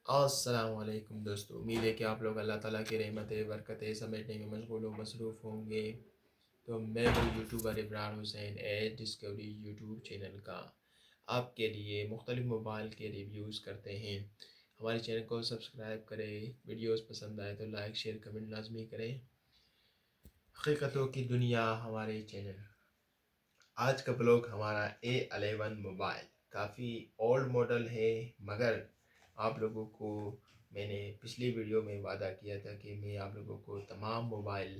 السلام علیکم دوستو، امید ہے کہ آپ لوگ اللہ تعالیٰ کی رحمت برکت سمیٹنے میں مشغول و مصروف ہوں گے۔ تو میں ہوں یوٹیوبر ابرار حسین ایج ڈسکوری یوٹیوب چینل کا آپ کے لیے مختلف موبائل کے ریویوز کرتے ہیں۔ ہمارے چینل کو سبسکرائب کریں، ویڈیوز پسند آئے تو لائک شیئر کمنٹ لازمی کریں۔ حقیقتوں کی دنیا ہمارے چینل۔ آج کا بلاگ ہمارا A11 موبائل کافی اولڈ ماڈل ہے، مگر آپ لوگوں کو میں نے پچھلی ویڈیو میں وعدہ کیا تھا کہ میں آپ لوگوں کو تمام موبائل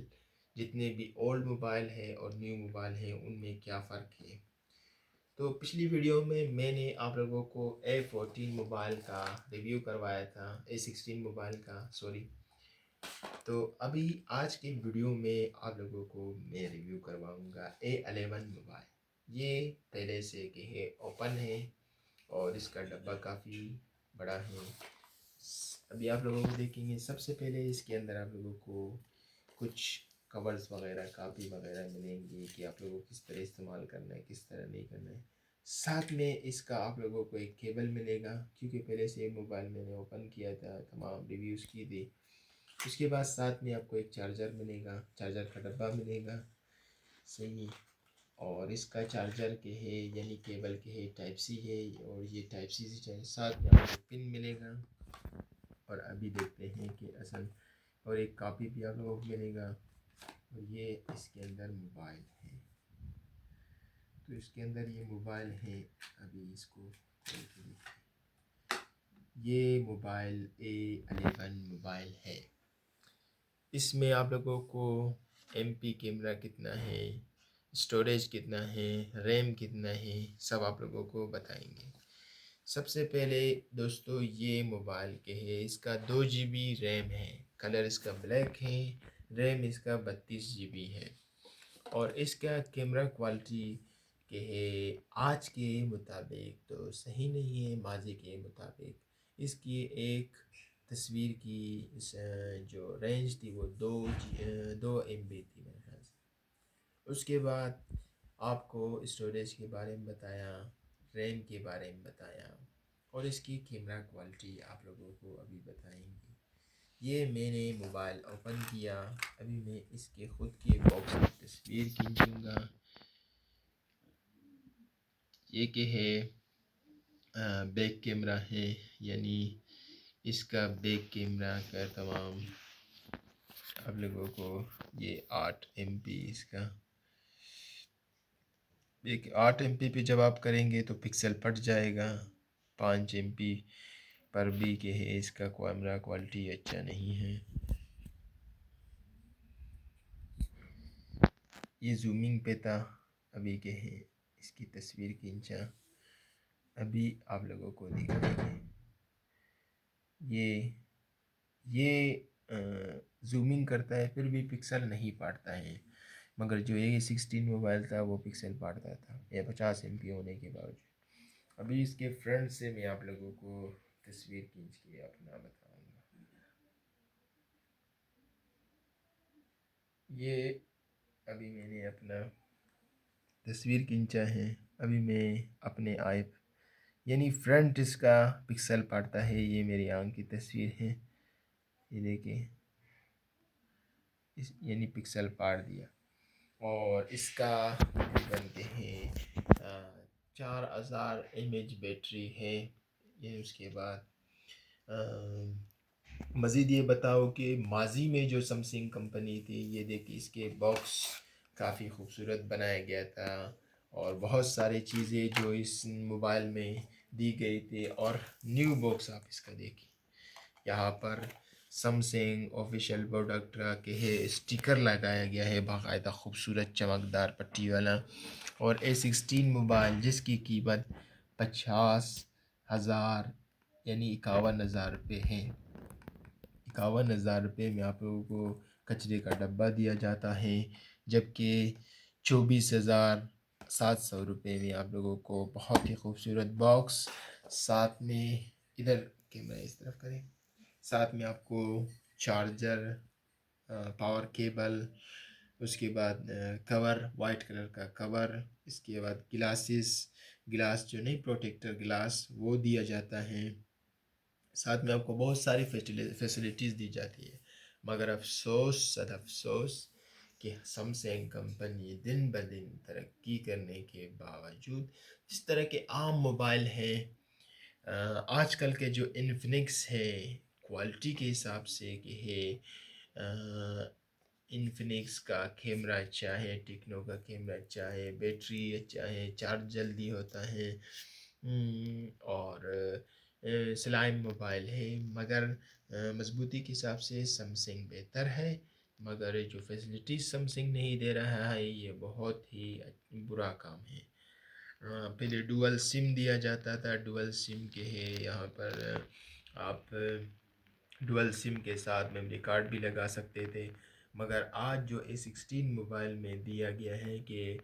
جتنے بھی اولڈ موبائل ہیں اور نیو موبائل ہیں ان میں کیا فرق ہے۔ تو پچھلی ویڈیو میں نے آپ لوگوں کو A14 موبائل کا ریویو کروایا تھا، A16 موبائل کا سوری۔ تو ابھی آج کی ویڈیو میں آپ لوگوں کو میں ریویو کرواؤں گا A11 موبائل۔ یہ پہلے سے کہ ہے اوپن ہے اور اس کا ڈبہ کافی بڑا ہے۔ ابھی آپ لوگوں کو دیکھیں گے، سب سے پہلے اس کے اندر آپ لوگوں کو کچھ کورز وغیرہ کاپی وغیرہ ملیں گی کہ آپ لوگوں کو کس طرح استعمال کرنا ہے، کس طرح نہیں کرنا ہے۔ ساتھ میں اس کا آپ لوگوں کو ایک کیبل ملے گا، کیونکہ پہلے سے یہ موبائل میں نے اوپن کیا تھا، تمام ریویوز کی تھی۔ اس کے بعد ساتھ میں آپ کو ایک چارجر ملے گا، چارجر کا ڈبہ ملے گا صحیح۔ اور اس کا چارجر کے ہے یعنی کیبل کے ہے ٹائپ سی ہے، اور یہ ٹائپ سی سے چارجر ساتھ میں آپ کو پن ملے گا۔ اور ابھی دیکھتے ہیں کہ اصل اور ایک کاپی بھی آپ لوگوں کو ملے گا، اور یہ اس کے اندر موبائل ہے۔ تو اس کے اندر یہ موبائل ہے، ابھی اس کو کھول کے دیکھیں۔ یہ موبائل A11 موبائل ہے۔ اس میں آپ لوگوں کو MP کیمرہ کتنا ہے، اسٹوریج کتنا ہے، ریم کتنا ہے، سب آپ لوگوں کو بتائیں گے۔ سب سے پہلے دوستو یہ موبائل کے ہے، اس کا 2 GB ریم ہے، کلر اس کا بلیک ہے، ریم اس کا 32 GB ہے۔ اور اس کا کیمرہ کوالٹی کہ ہے آج کے مطابق تو صحیح نہیں ہے، ماضی کے مطابق اس کی ایک تصویر کی جو رینج تھی وہ 2 MB تھی میرے خیال سے۔ اس کے بعد آپ کو اسٹوریج کے بارے میں بتایا، ریم کے بارے میں بتایا، اور اس کی کیمرہ کوالٹی آپ لوگوں کو ابھی بتائیں گے۔ یہ میں نے موبائل اوپن کیا، ابھی میں اس کے خود کے باکس کی تصویر کھینچوں گا۔ یہ کہ ہے بیک کیمرہ ہے، یعنی اس کا بیک کیمرہ کا تمام آپ لوگوں کو یہ 8 MP اس کا 8 MP پہ جب آپ کریں گے تو پکسل پھٹ جائے گا۔ 5 MP پر بھی کہ ہے اس کا کیمرہ کوالٹی اچھا نہیں ہے۔ یہ زومنگ پہ تھا، ابھی کہ ہے اس کی تصویر کھینچا، ابھی آپ لوگوں کو دکھائیں گے۔ یہ زومنگ کرتا ہے پھر بھی پکسل نہیں پاٹتا ہے، مگر جو A16 موبائل تھا وہ پکسل پاٹتا تھا، یہ 50 MP ہونے کے باوجود۔ ابھی اس کے فرنٹ سے میں آپ لوگوں کو تصویر کھینچ کے اپنا بتاؤں گا۔ یہ ابھی میں نے اپنا تصویر کھینچا ہے، ابھی میں اپنے آئپ یعنی فرنٹ اس کا پکسل پاٹتا ہے، یہ میری آنکھ کی تصویر ہے، یہ دیکھیں یعنی پکسل پاٹ دیا۔ اور اس کا تقریباً کہ ہے 4000 mAh بیٹری ہے۔ یہ اس کے بعد مزید یہ بتاؤ کہ ماضی میں جو سمسنگ کمپنی تھی، یہ دیکھیں اس کے باکس کافی خوبصورت بنایا گیا تھا، اور بہت ساری چیزیں جو اس موبائل میں دی گئی تھی۔ اور نیو باکس آپ اس کا دیکھیں، یہاں پر سمسنگ آفیشیل پروڈکٹ کا کہ ہے اسٹیکر لگایا گیا ہے باقاعدہ خوبصورت چمکدار پٹی والا۔ اور A16 موبائل جس کی قیمت 50,000 یعنی 51,000 روپے ہے، 51,000 روپے میں آپ لوگوں کو کچرے کا ڈبہ دیا جاتا ہے، جبکہ 24,700 روپے میں آپ لوگوں کو بہت ہی خوبصورت باکس، ساتھ میں ادھر کیمرہ اس طرف کریں، ساتھ میں آپ کو چارجر، پاور کیبل، اس کے بعد کور وائٹ کلر کا کور، اس کے بعد گلاس جو نہیں پروٹیکٹر گلاس وہ دیا جاتا ہے، ساتھ میں آپ کو بہت ساری فیسلٹیز دی جاتی ہے، مگر افسوس صد افسوس کہ سمسنگ کمپنی دن بدن ترقی کرنے کے باوجود جس طرح کے عام موبائل ہیں، آج کل کے جو انفنکس ہے کوالٹی کے حساب سے کہ ہے، انفنکس کا کیمرہ اچھا ہے، ٹیکنو کا کیمرہ اچھا ہے، بیٹری اچھا ہے، چارج جلدی ہوتا ہے، اور سلائم موبائل ہے، مگر مضبوطی کے حساب سے سمسنگ بہتر ہے، مگر جو فیسلٹیز سمسنگ نہیں دے رہا ہے یہ بہت ہی برا کام ہے۔ پہلے ڈوئل سم دیا جاتا تھا، ڈوئل سم کے ہے یہاں پر آپ ڈوئل سم کے ساتھ میموری کارڈ بھی لگا سکتے تھے، مگر آج جو A16 موبائل میں دیا گیا ہے کہ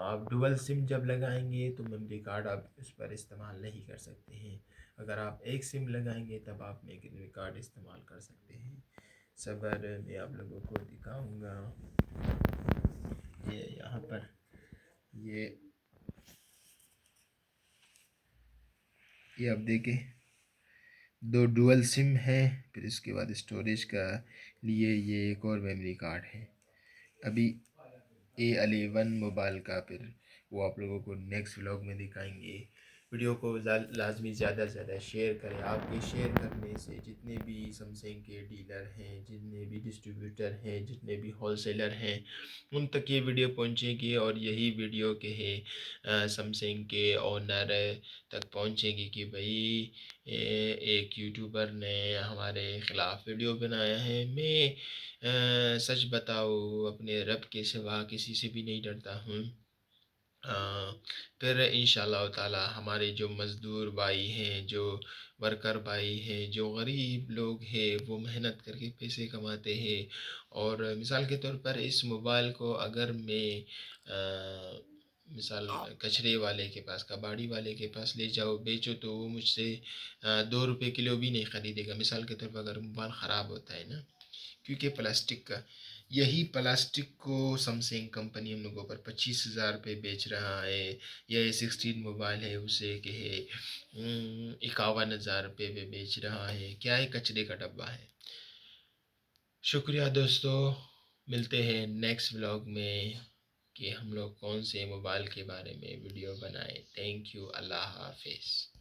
آپ ڈوئل سم جب لگائیں گے تو میموری کارڈ آپ اس پر استعمال نہیں کر سکتے ہیں، اگر آپ ایک سم لگائیں گے تب آپ میموری کارڈ استعمال کر سکتے ہیں۔ صبر میں آپ لوگوں کو دکھاؤں گا، یہ یہاں پر یہ آپ دیکھیں، دو ڈوئل سم ہے، پھر اس کے بعد اسٹوریج کا لیے یہ ایک اور میموری کارڈ ہے۔ ابھی A11 موبائل کا پھر وہ آپ لوگوں کو نیکسٹ ولاگ میں دکھائیں گے۔ ویڈیو کو لازمی زیادہ سے زیادہ شیئر کریں، آپ کے شیئر کرنے سے جتنے بھی سمسنگ کے ڈیلر ہیں، جتنے بھی ڈسٹریبیوٹر ہیں، جتنے بھی ہول سیلر ہیں، ان تک یہ ویڈیو پہنچے گی، اور یہی ویڈیو کے ہے سمسنگ کے اونر تک پہنچے گی کہ بھائی ایک یوٹیوبر نے ہمارے خلاف ویڈیو بنایا ہے۔ میں سچ بتاؤ اپنے رب کے سوا کسی سے بھی نہیں ڈرتا ہوں۔ پھر انشاءاللہ تعالی ہمارے جو مزدور بھائی ہیں، جو ورکر بھائی ہیں، جو غریب لوگ ہیں، وہ محنت کر کے پیسے کماتے ہیں، اور مثال کے طور پر اس موبائل کو اگر میں مثال کچرے والے کے پاس، کباڑی والے کے پاس لے جاؤ بیچو تو وہ مجھ سے 2 روپے کلو بھی نہیں خریدے گا، مثال کے طور پر اگر موبائل خراب ہوتا ہے نا، کیونکہ پلاسٹک کا، یہی پلاسٹک کو سمسنگ کمپنی ہم لوگوں پر 25,000 روپے بیچ رہا ہے، یا A16 موبائل ہے اسے کہ 51,000 روپے پہ بیچ رہا ہے، کیا ہے، کچرے کا ڈبہ ہے۔ شکریہ دوستو، ملتے ہیں نیکسٹ ولاگ میں کہ ہم لوگ کون سے موبائل کے بارے میں ویڈیو بنائیں۔ تھینک یو، اللہ حافظ۔